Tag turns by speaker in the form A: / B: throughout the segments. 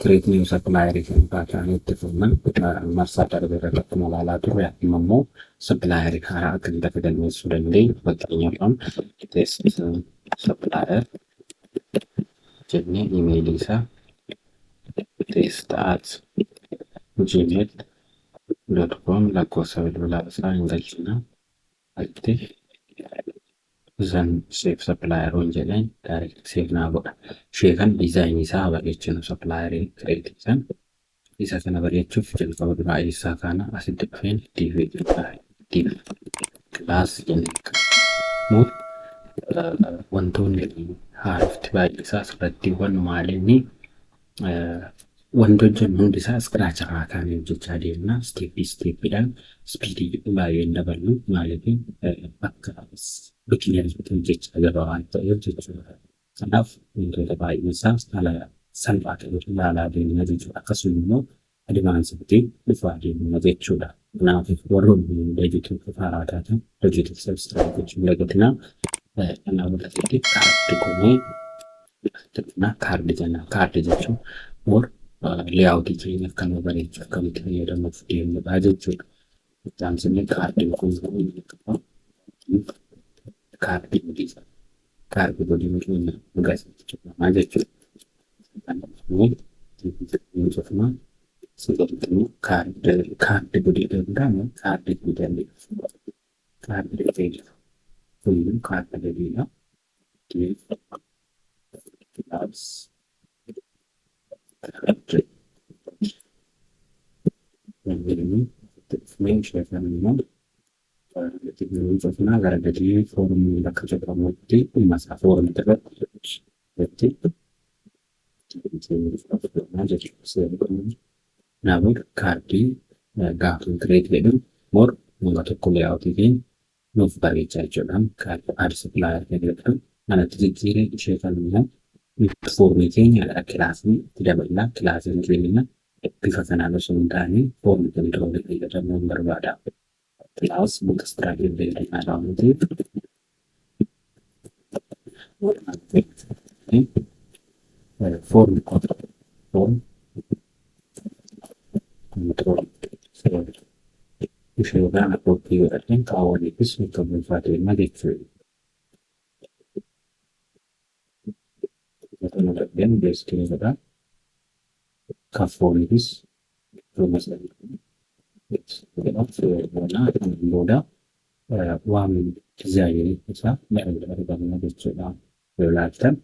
A: create new supplier kan baataan itti fuman marsaa darbe irratti magaalaa ture amma immoo supplier karaa akka hin tafe galmeessuu dandeenyu fakkeenyaaf test supplier jennee imeelii isaa test at gmail.com lakkoofsa bilbilaa isaa hin galchina itti zan save supplier on jedheen direct save naa godha. Ishee kan diizaayinii isaa bareechinu supplier create san isa kana bareechuuf jalqaba duraa isaa kana asitti dhufeen div class jennee mu wantoonni haarofti baay'ee isaa asirratti walumaaliin wanto jennu hundi isaa scratch irraa kaanee hojjechaa deemna steppiidhaan speedii baay'een daballu maaliif akka biqiloota hojjechaa jira waan ta'eef jechuudha. Kanaaf wantoota baay'een isaa haala salphaa ta'een ilaalaa deemna jechuudha. Akkasuma immoo advaansii dhufaa deemna jechuudha. Kanaaf warroonni digital faaraa taatan digital substrate jechuun dagatinaa kanaaf irratti kaardi goonee kaardi jenna. Kaardi jechuun more layout keenyaaf kan bareechuuf kan itti fayyadamuuf deemnudha jechuudha. Isaansinni kaardiin kun kaardii guddiisa. Kaardii godina keenya dhugaasifamaa jechuudha. Kanaafuu kaardii godina danda'amu kaardii guddaa kaardii fayyadamu. Kun kaardii guddiidha. Teknologiifna gara gadii foorumii bakka jedhamutti dhimma isaa foorumii irratti namoota kaardii gaafa kireet jedhamu mor wanta tokko layout nuuf bareechaa jechuudha. Kaardii add supplier jedhamu kanatti jijjiiree ishee kan immoo foorumii keenya kilaasni itti daballaa kilaasiin keenya bifa kanaan osoo hin taane foorumii kan ta'uu fayyadamuun barbaada. Class bootstrap beekna raawwatee form control ishee yookaan appooppii godhateen kaawwaniifis akka bulfaatu ilma jechuudha. Kana dhabbeen beeskee godha kaffooniifis booda waan dizaayinii isaa argamu jechuudha. Yoo laattan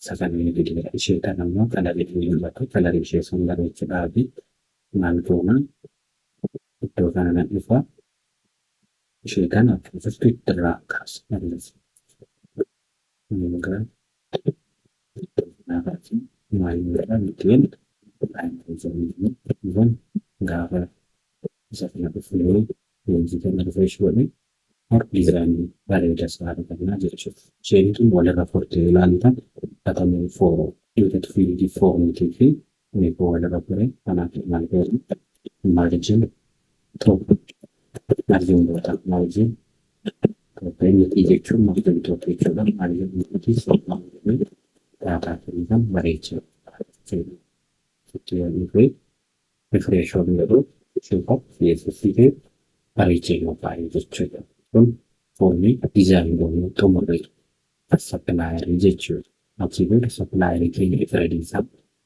A: saganee gidira ishee kana immoo kalarii mul'atu kalarii ishee sun bareechuudhaa fi maal goona iddoo kana nan dhufa ishee kana keessattuu irraa kaasa. Gaafa isa kana dhufnee leenjii kana dhufeeshuu godhe hor diizaayinii bareedaa isaa argannaa jechuudha. Isheen tun walirra furtee ilaaltan dhatamee fooroo dhiirota fiildii foormiitii fi meeqoo walirra fure kanaaf maal godhu maarjiin tokko maarjiin boota maarjiin inni jechuun maarjiin tokko jechuudha. Maarjiin mootii soofaa daataa kennan bareechee refresh jedhu super fiyeessifte bareechee baay'ee jechuudha. Kun foormii diizaayinii xumurre supplierii jechuudha. Achii booda supplierii keenya ifradiisaa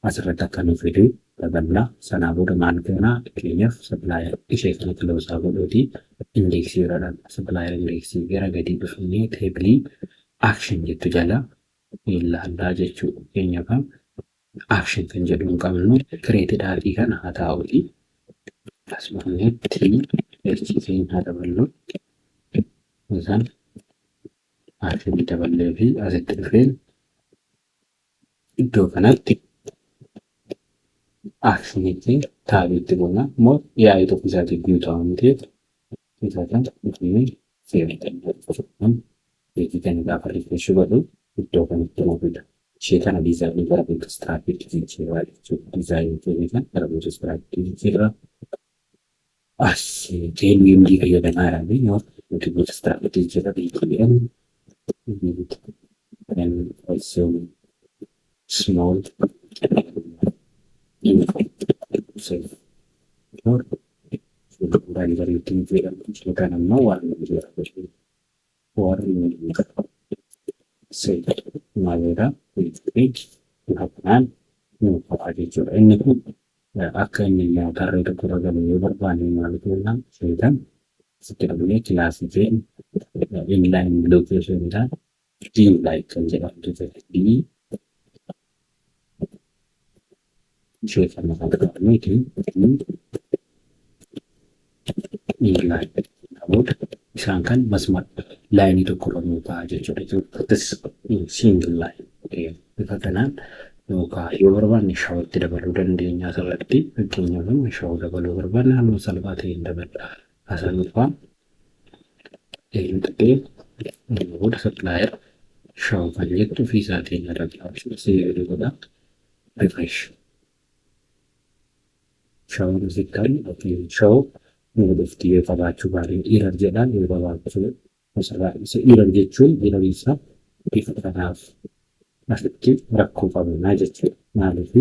A: asirratti akka nu fidu daballaa sanaa booda maal goonaa keenyaaf supplierii ishee kana kiloosaa godhuuti indeeksii godhadhaan supplierii indeeksii gara gadii dhufnee teebilii action jettu jala ilaallaa jechuudha. Keenyaaf action kan jedhu hin qabnu kireetii dhaadhii kana haa ta'uuti. Asumatti ergiiseen haa daballu. Isaan action daballee fi asitti dhufeen iddoo kanatti actionitti taabiitti goona. Immoo yaa'ii tokko isaatii guutuu waan ta'eef isaa kan dhufnee seeraan beekii kan gaafa refresh godhu iddoo kanatti mufidha. Ishee kana diizaayinii gara bootstraapiitti jijjiirraa jechuudha. Diizaayinii keenya kan gara bootstraapiitti jijjiirraa. Asii teelwiimdii fayyadamaa jiranii yoo nuti bootstraapiitti jijjiirraa beekii and also small Safe for primary thing kan amma waan warri safe maaleera kanaan nuufaa jechuudha. Inni kun akka inni tarree tokko irra galu yoo barbaanne maal goonaa seetan sitti dhabulee kilaasii ta'e inline locationidhaan D-like kan jedhamtu ta'e ishee kan afaan qabameeti inline namoota isaan kan masmar laayinii tokko irra nuufaa jechuudha. Single line bifa kanaan yookaan yoo barbaanne shaawatti dabaluu dandeenya asirratti fakkeenyaaf shaawuu dabaluu barbaanne halluu salphaa ta'een dabala. Asalufaa ta'ee booda supplier shaawuu kan jettu ofii isaatiin dabalaa seerri godha refresh. Shaawuu sikaan shaawuu nuudufti yoo qabaachuu baaduu dhiirar jedhaan yoo qabaachuu dhiirar jechuun dhiirri isaa bifa kanaaf asitti rakkoo qabnaa jechuudha. Maaliif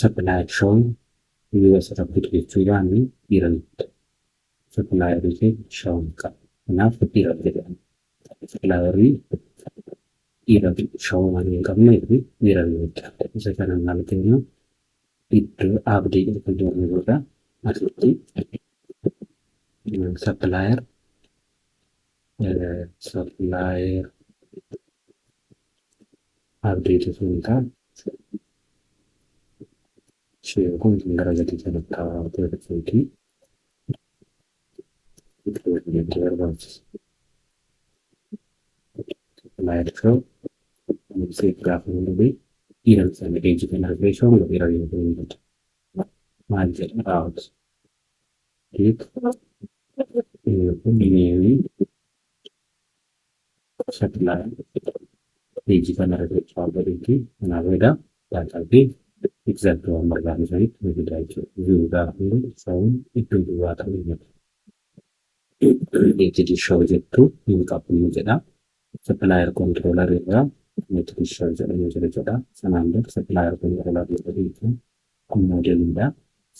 A: supplier shaawuu yoo asirratti jechuu yaadne dhiiranitti supplierii shaawuu qaba. Kanaaf dhiirar jedhama. Supplierii dhiirar shaawuu waan hin qabneef dhiiranitti isa kana maal kennu iddoo abdii iddoo jirudha. Asitti supplier abdii sun ta'a. Ishee kun gara gadi jalatti kaawwatee jirti. Supplier show safe gaafa hundee dhiiran sana eenyu kan argee shaawuu dhiiran yoo ta'u maal jedha raawwatu. Ini supplier eenyu kan argee shaawuu dhiiran kanaa booda daakabee exact waan barbaadne sanitti fayyadamaa jechuudha. Yoo gaafa hundee shaawuun iddoo duwwaa ta'uu hin Ejiji show jettu hin qabnu jedha. Supplier controller irraa ejiji show jedhamu jedha. Sanaan dura supplier controller jedhamu kun modeelidha.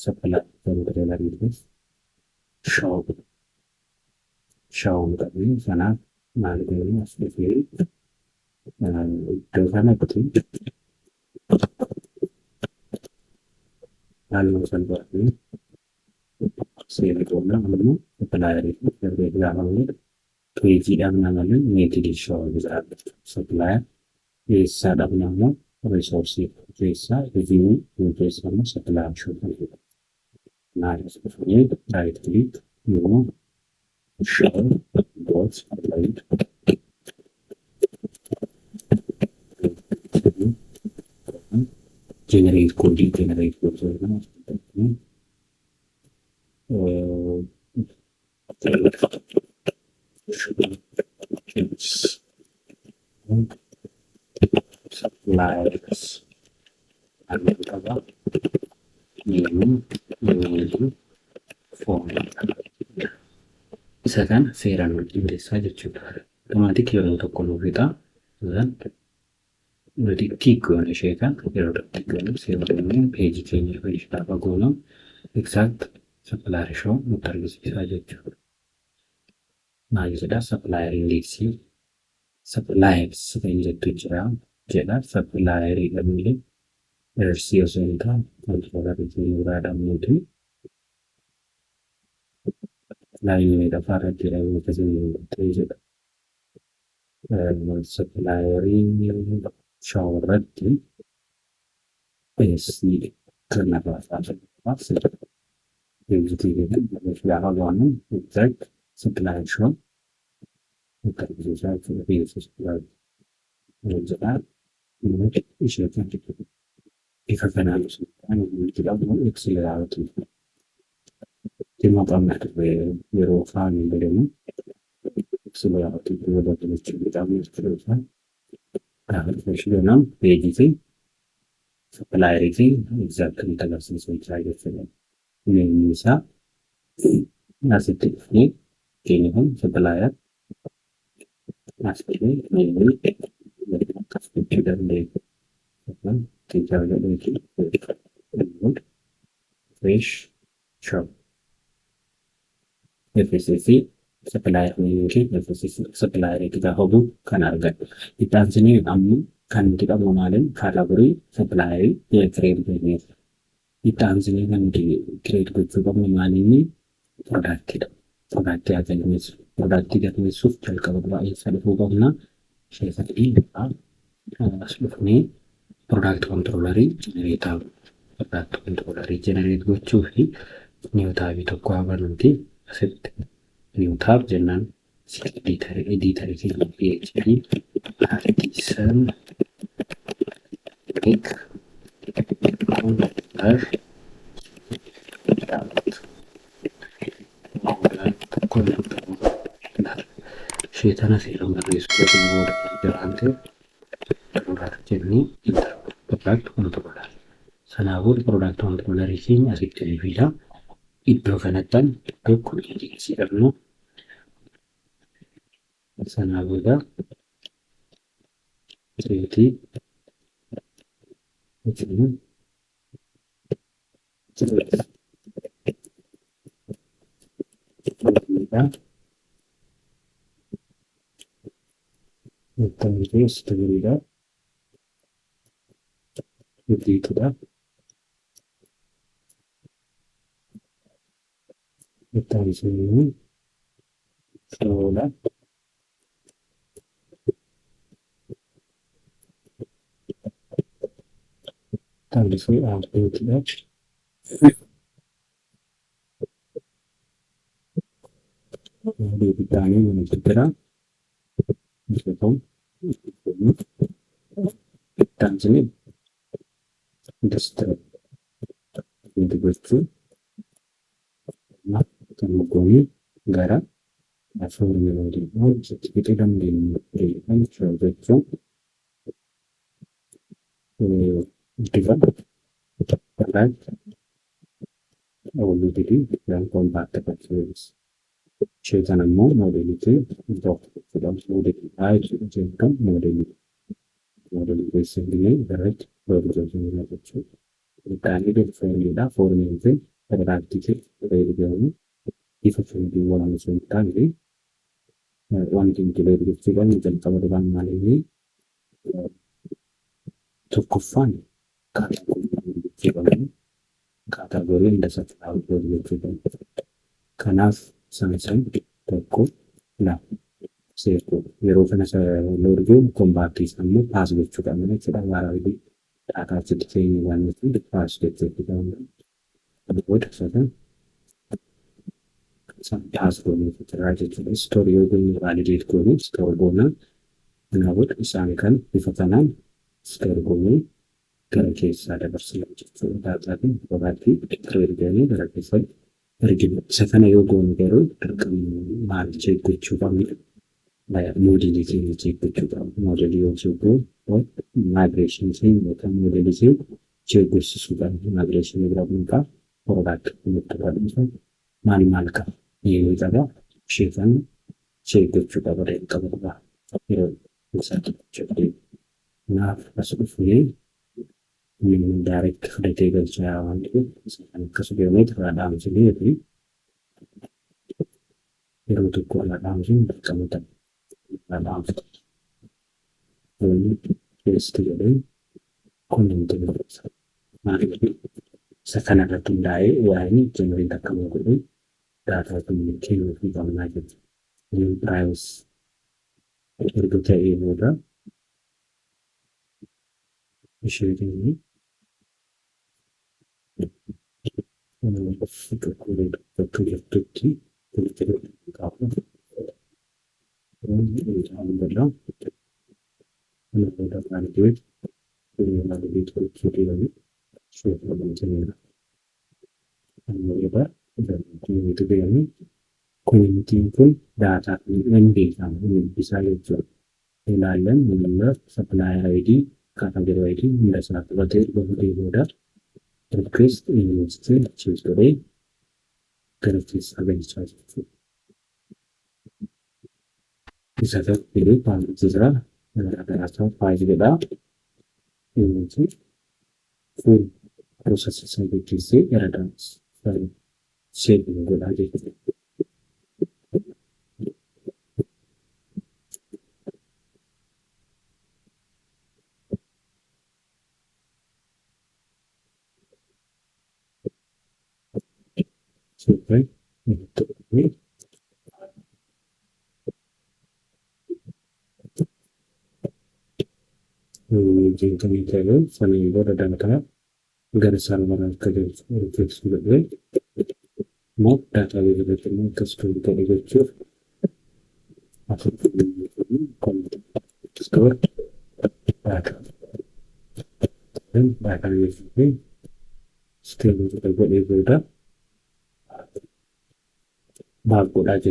A: Supplier controller irraa show qabnu sanaaf maal godhanii as dhufee iddoo kanatti halluu salphaatti seera qonnaa ammoo supplierii fi gaafamu tweetiidhaan namallee meetidii shawaa bisaadha. Supplier keessaa dhabna ammoo reesoorsii keessaa riviiyuu keessaa ammoo supplier shawaa naannoo dhufanii right click yoo show dot applied generate code suppliers isa kana seeraan wajjin beeksisaa jechuudha. Automaatik yeroo tokko nuuf fixaa nuti tiikgoon ishee kan yeroo tiikgoon seeraan peejii keenya fayyadamaa fagoonaa exact supplier show nutti argisiisaa jechuudha. Maal jedha supplier indexii suppliers kan jettu jira jedha supplier jedhamee ersii osoo hin taane controller biraadhaan nuti laayinii lafaarra jedhamu akkasii jedha. Supplierii shawarratti eessii kan lafaa gaafa goonu exact supplier show nutti argisiisaa jechuudha. Beeksisa jedha ishee kan bifa kanaan eksileeraatu dhimma qabna yeroo faanii jedhamu eksileeraatu fayyadamu jechuudha. Gaafa dhufeeshiidhaan peejii fi supplierii fi exact kan agarsiisu jechuudha. Inni isaa asitti dhufnee keenya kun supplier asitti akkas gochuu dandeenya. Tijaajila fresh shop. FSC supplier yookiin FSC supplier gaafa bu'u kan argatu. Itti aansinee ammoo kan nuti qabnu maaliin kaalagorii supplier kireet gochuuf. Itti aansinee kan nuti kireet gochuu qabnu maaliin piroodaaktiidha. Piroodaaktii haa galmeessu. Piroodaaktii galmeessuuf jalqaba baay'ee salphuu qabna. Ishee sadii as dhufnee product controller generate gochuu fi new tab tokko abanuti asitti new tab jennaan editor PHP artisan pick sheetana seeran barreessuu jiraante jennee product controller sanaafuu product controller keenya asitti fidaa iddoo kanattan iddoo kun jedhamu sanaa booda creative gara Scelta nel modelli modelli questi direct l'Italia del fornita fornite pratiche regioni i facenti volano su Italia quanti intellettuali del lavoro male tokkoffaan kaataagorii indasatraa jechuudha. Kanaaf Samsung tokko lama seetu yeroo kana lorguu kombaattii sammuu paas gochuu qabna jechuudha. Waaraabii dhaataa achitti keenya waan nuti paas gochuu qabna. Booda sana paas goonee jira jechuudha. Istoorii yoo goonee vaalideet goonee istoor goonaa kanaafuu isaan kan bifa kanaan istoor goonee gara keessaa dabarsina jechuudha. Daataatiin kombaattii erganii gara keessaa erginu. Isa kana yoo goone garuu maal gochuu qabna? Modelii keenya gochuu qabna. Modelii yoo goone migration keenya yookaan modelii keenya gochuu qabna. Migration bira bu'uudhaan product nutti badhuufa maal qaba? Yoo qaba ishee kana gochuu qaba qaba. Yeroo isaatti jechuudha. Naaf as dhufnee direct fudhatee galchaa waan ta'eef akkasuma yommuu irraa dhaamsinee fi yeroo tokko irraa dhaamsin qabaatan irraa dhaamsa. Keessatti jedhee kunneen maaliif isa kanarratti hundaa'ee waa'ee jeneriin akkama godhee daataa keenya kennuu fi qabnaa jechuudha. Piraayivas erga ta'ee booda ishee keenya bakka jirtutti qabu. Koominitiin kun daataa kan beekamu isaa jechuudha. Ilaallan humna sappilaayar ID kaatagorii ID hunda isaa qabatee bahuu booda request university choose godhee gara keessaa galchaa jechuudha. Isa tokko paantii jira garaagaraa faayil jedhaa fuul process sana gaggeessee gara seetii godhaa jechuudha. Supaya untuk ini mengizinkan itu sana ibu ada data garisan mana kerja sebagai mau data itu bertemu ke sekolah itu masuk konten store data dan data itu skill untuk buat itu udah bagus aja.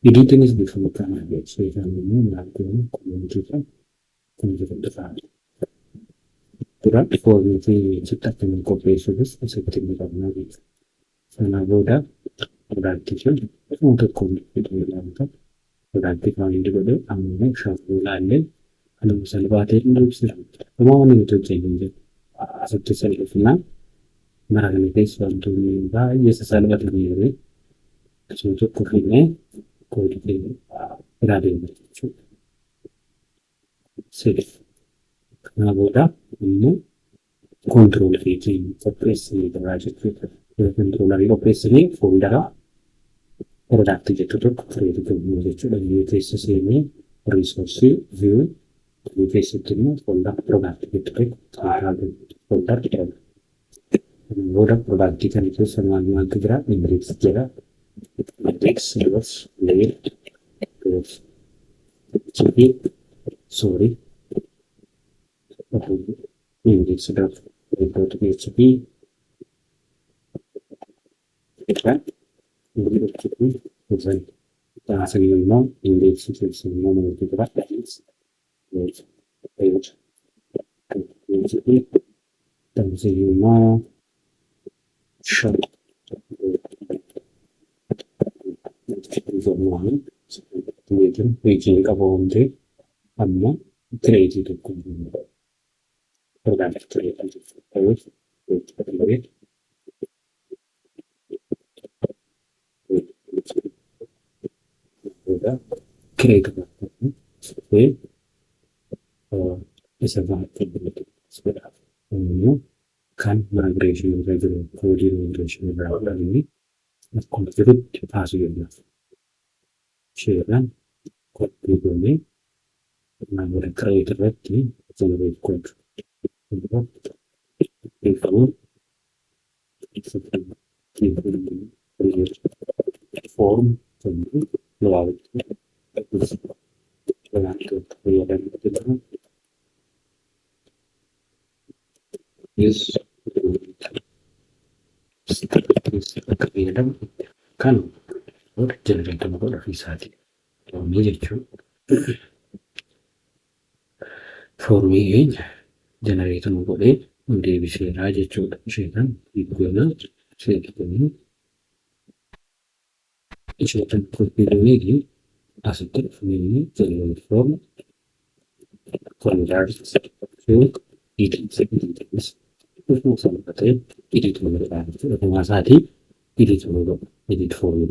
A: Editing is different kan ada saya ini nanti komunikasi besar. Kurang informasi ciptakan kopi sudah seperti misalnya sana udah berarti kan untuk komunikasi dalam berarti kalau ini juga ambil syarul kalau misalnya baterai itu bisa semua orang itu jadi seperti saya pernah merasakan itu suatu ya sesuatu yang untuk kopinya kopi berada di situ safe karena udah ini kontrol itu operasi berada di kontrol dari operasi ini folder product itu tuh itu itu dari UTC ini resource view UTC itu folder product itu ada folder product kita itu semua gerak memberi sejarah matrix terus layer terus speed sorry ini sudah untuk speed kan ini speed dan langsung memang ini semua menjadi gerak terus speed dan semua short informasi itu bikin apa untuk amma create itu product create terus udah create seperti bisa banget sebenarnya ini kan migration code migration berapa ini komputer hasilnya share code ini nah udah create lagi generate code untuk info form layout dengan dan use kemudian kan generator dari saat ini jechuun formii generator godhee deebiseeraa jechuudha. Isheen hiikkoona seeqxanii isheen qulqullinni asitti dhufanii jeneraatoon kondaars idilse salphatee idiltoota jedhama isaatii idiltoota idilfoonni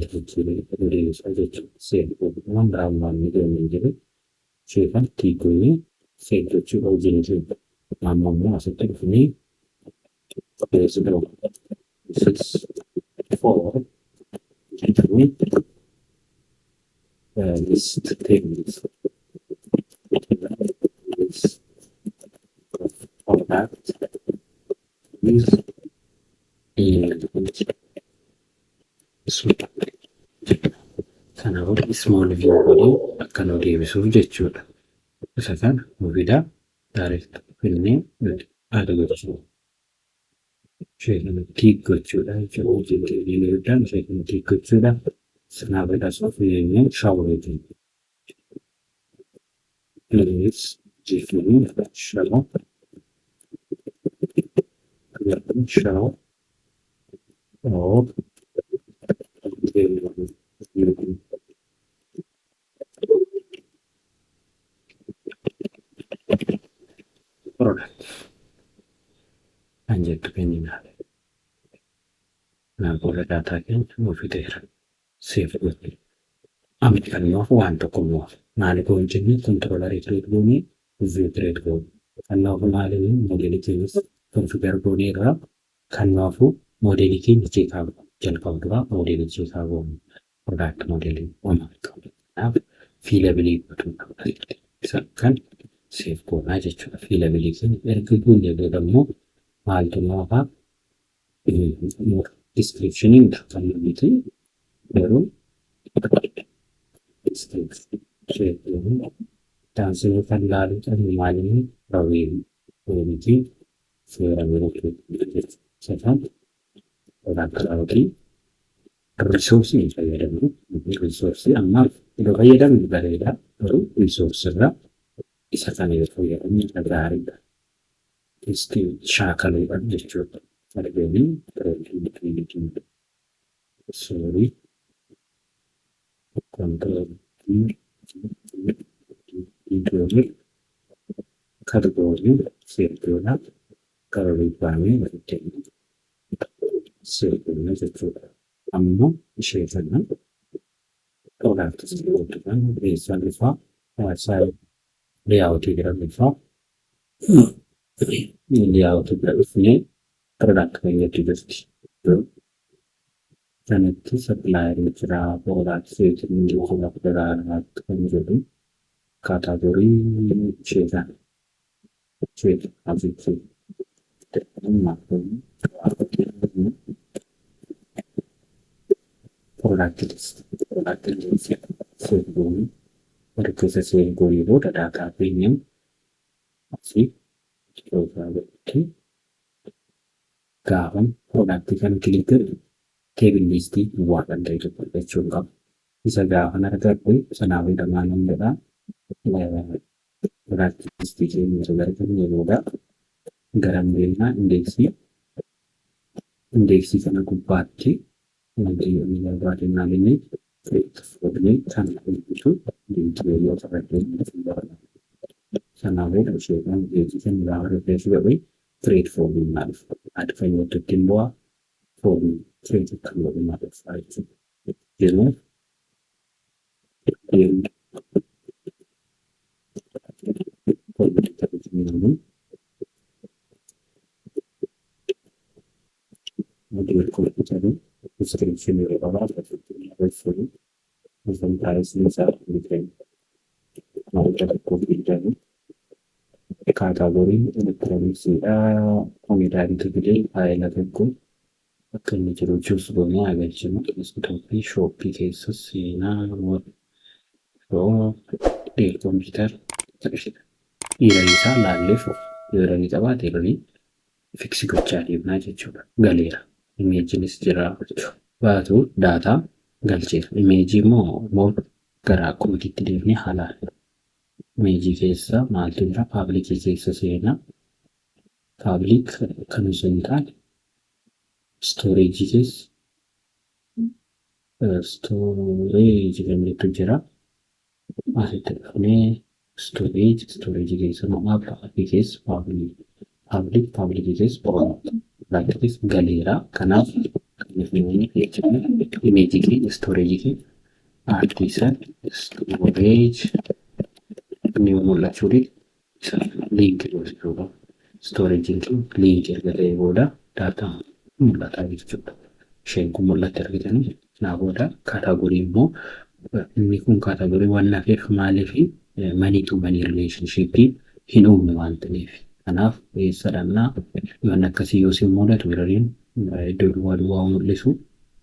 A: deebisaa jechuudha. Seeqxuudhaan biraawwaan deemee jiru isheen hiikkoonni seeqxuudhaan wajjin jiru. Namoonni asitti dhufanii beeksisa 6 jechuun list tables product is kanaafuu small view godhee akka nu deebisuuf jechuudha. Isa kana ofiidhaa direct finnee haala gochuudha. Ishee kana tiik gochuudha jechuudha. Hojjettoonni guddaan ishee kana tiik gochuudha. Sanaa badhaasuuf yemmuu shaawwatii. Innis jiifanii shawaa shawaa product kan jettu kenninaaf. Booda daataa keenya nuuf fixeera. Seef godhe. Amma kannoof waan tokko immoo maali goon jennee kontiroolarii kireet goonee viyuu kireet goone. Kannoof maali moodeelii keenyas konfigar goonee irraa kannoofu moodeelii keenya jeekaa jalqabu dura moodeelii jeekaa goone. Product moodeelii uumamu qabu. Kanaaf fiilabilii guutuu qabna. Isa kan seef goonaa jechuudha. Fiilabilii keenya erga goonee booda immoo maaltu noofaa descriptioniin kan nuti garuu Dansii kan laaluu qabnu maaliin raawwiin oomishin seera biratti jedhan olaanaa risoorsii fayyadamu. Risoorsii ammaaf iddoo fayyadamnu bareeda garuu risoorsii irraa isa kana yoo fayyadamne gaariidha. Iski shaakaluudhaan jechuudha. Arganii pirootiin soorii kontiroolii kategorii seertoodhaa gara ribbaamee walitti seertoonni jechuudha. Ammoo ishee kana olaanaa seertoodhaan beeksisa dhufaa hawaasaa liyaawwatii bira dhufaa liyaawwatii bira dhufnee product fayyaduu jirti. Kanatti sapilaayirii jiraa olaanaa seertoonni gosa garaagaraatti kan jedhu kategorii ishee kana. Perché se il governo da capire sì gaafan product kan click table list waan ta'e jechuun qaba. Isa gaafan argadhu sanaaf hidhamaan hundadha. Product list keenya argatan yeroodha. Garan beeknaa indeeksii kana gubbaatti wanti inni barbaade maalinni fudhanii kan hojjetu diintii yoo ta'e sanaafuu isheen beeksisan gaafa rifeensi godhee trade foormiin maaliif ati fayyadamtutti immoo foormiin trade kan godhu maaliif jechuudha. Jennuun model computer description about the sometimes these are different. Category electronics omiidhaan bilee faayila tokko akka inni jiru juus goonee agarsiifnu istoopii shooppii keessa seenaa kompiitar dhiirri isaa laalleef yeroo inni qabaate yeroo fiksi gochaa deemnaa jechuudha. Galeera. Imeejiinis jira baatu daataa galcheera. Imeejii immoo gara akkuma itti deemnee haalaan imeejii keessa maaltu jira paablikii keessa seenaa paablik kan osoo hin taane stooreejii keessa stooreejii kan jettu jira. Asitti dhufnee stooreejii keessa immoo paablikii keessa paablikii keessa Practice galeera. Kanaaf imeejii keenya stooreejii keenya artisan storage ni mul'achuu isa liinkii gochuudha. Stooreejiin keenya liinkii erga ta'ee booda daataa mul'ataa jechuudha. Isheen kun mul'atti argitanii naa booda kaataagorii immoo inni kun kaataagorii waan nafeef maaliif money to money relationship hin uumne waan ta'eef. Kanaaf sadannaa waan akkasii yoo sin mul'atu birariin iddoo duwwaa mul'isu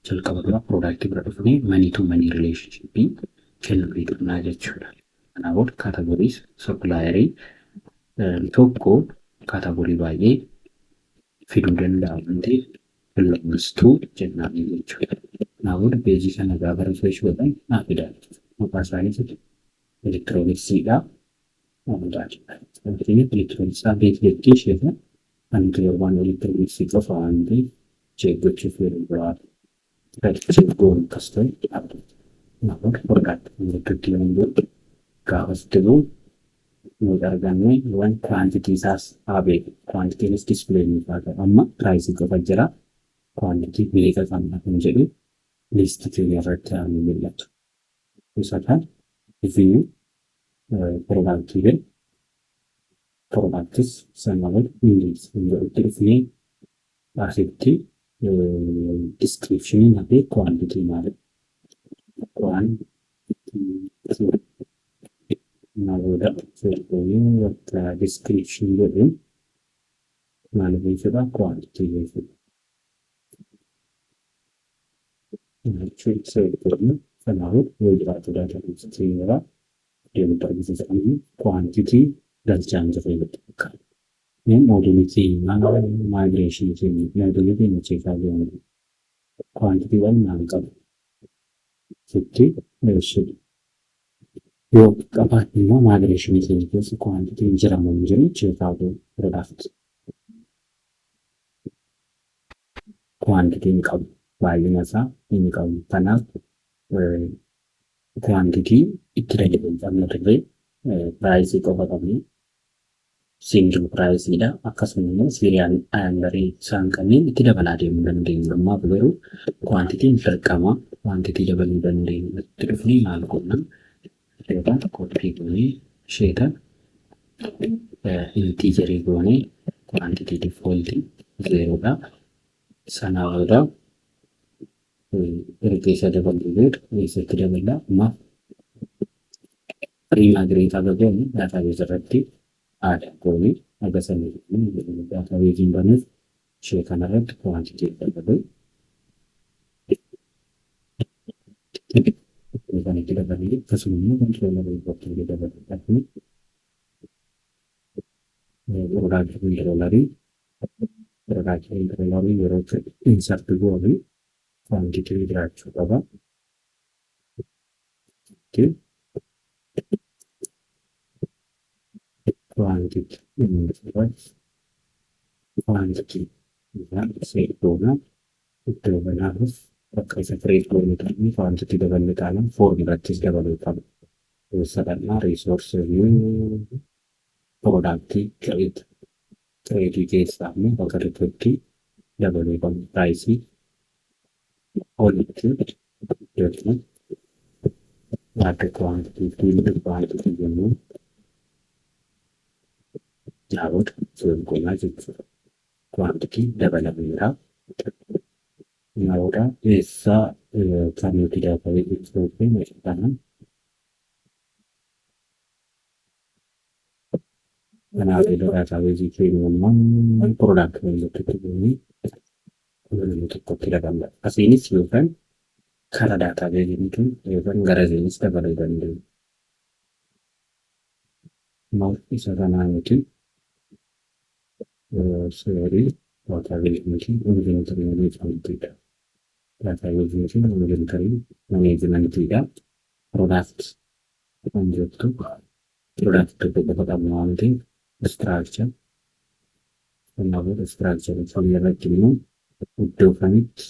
A: jalqaba dura product bira dhufnee money to money relationship kennuu qabnaa jechuudha. Kanaafuu kaataagorii supplierii tokko kaataagorii baay'ee fiduu danda'a waan ta'eef filannoo jennaan jechuudha. Kanaafuu peejii kana gaafa refresh godhan naa fidaa maqaa isaanii elektirooniksiidha. Elektirooniksii beek jettee ishee kan waan elektirooniksii qofa waan ta'eef jechuuf yeroo biraati. Goon akkas ta'e namoota product gaafa sitti nuti arganne waan quantity isaas haa beeku. Quantitynis display nuuf haa ta'u. Amma piraayisii qofa jira. Quantity meeqa qabna kan jedhu liistii keenya irratti haa mul'atu. Isa kan view productive productis sana wal index jedhutti dhufnee asitti description fi quantity malee quantity namoota seertoonni akka description jedhuun maal jechuudha quantity jechuudha. Seertoonni kanaafuu yoo jiraatu daatabeesii keenyarraa deemuu argisiisanii quantity galchaan jirre jechuudha. Moodulii keenya migration keenya moodulii keenya cheekaa deemudha. Quantity waan naan qabu sitti dheessuudha. Yoo qabaate immoo migration keenya keessa quantity jiramu hin jiru cheekaa godhuudhaaf. Quantity hin qabu baay'ina isaa hin qabu. Kanaaf quantity itti dabalamuu turre piraayisii qofa qabne single piraayisiidha. Akkasuma immoo siiriyaan ayandarii isaan kanneen itti dabalaa deemuu dandeenya. Ammaa garuu quantitiin dirqama quantity dabaluu dandeenya. Itti dhufnee maal qonna reetaan koppii goonee isheetan intiijarii goonee quantity default zeeroodha. Sanaa booda erga dabaluu eessatti dabala amma migrate goone daatabeesii irratti aada goone agarsiisanii daatabeesiin banuuf ishee kanarratti quantity dabaluu kan itti dabalee akkasuma immoo controller bakka dabaluu product controllerii yeroo insert goone quantity jiraachuu qaba. Quantity seertoona iddoo banaafis bakka isa create goone ta'anii quantity dabalataadhaan formulattis dabaluu qaba. Sadannaa resource product create keessaa immoo bakka tokkotti dabaluu qabu. Piraayisii olitti jechuun akka quantity jennuu daawwatu qonnaa jechuudha. Quantity dabalameera. Namoota eessaa kan nuti dabalee jechuudha meeshaan kanaaf daatabeesii keenyummaan product keessatti goonee tokkotti dabalama. Asiinis yookaan karaa daatabeesiin kun yookaan gara isiinis dabaluu dandeenya. Maal isa kanaa nuti sorry daatabeesiin inventory managementidha. Daatabeesiin inventory managementidha. Product kan jettu product tokko qofa qabna waan ta'eef structure kanaafuu structure kan irratti immoo iddoo kamitti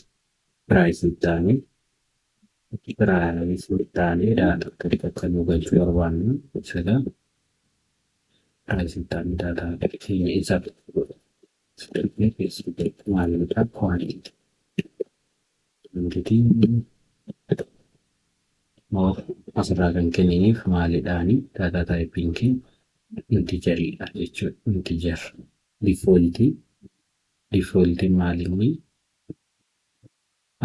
A: piraayisii ta'anii daata akka nu galchuu barbaannu jedha. Piraayisii ta'anii daata keenya isa maalidha quantity asirraa kan kenniniif maalidhaani daata taayipiin keenya intijeriidha jechuudha. Intijer defaultiin maalinni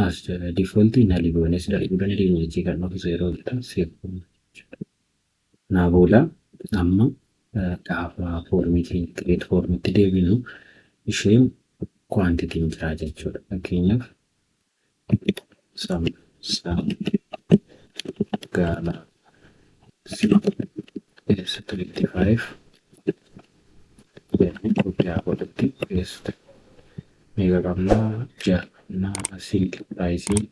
A: as jedha defaultii nalii goones dalaguu dandeenya jechii kan of zeeroo jedha seefuun jechuudha. Naa booda amma gaafa foormiitiin create foormiitti deebinu isheen quantitiin jira jechuudha. Fakkeenyaaf gaala 25 guddaa godhatti keessatti meeqa qabnaa jaarnaa single piraayisii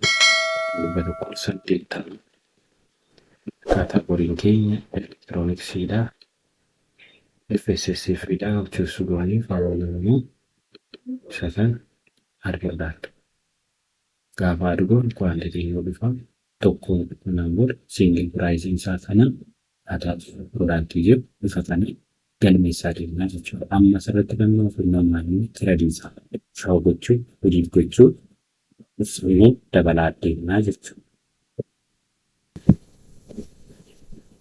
A: 180 kaataagoriin keenya elektirooniksiidha. FSSFidha hojjetu goonii faawwanamuu isa kan argaadhaan gaafa argoon quantitiin yoo dhufa tokkoon namoota single piraayisiin isaa kana aadaa fi piroodaaktii jiru bifatanii galmeessaa deemaa jechuudha. Amma asirratti immoo filannoo maalii kiredii isaa shawwa gochuu, hojii gochuu ibsuun dabalaa deemaa jechuudha.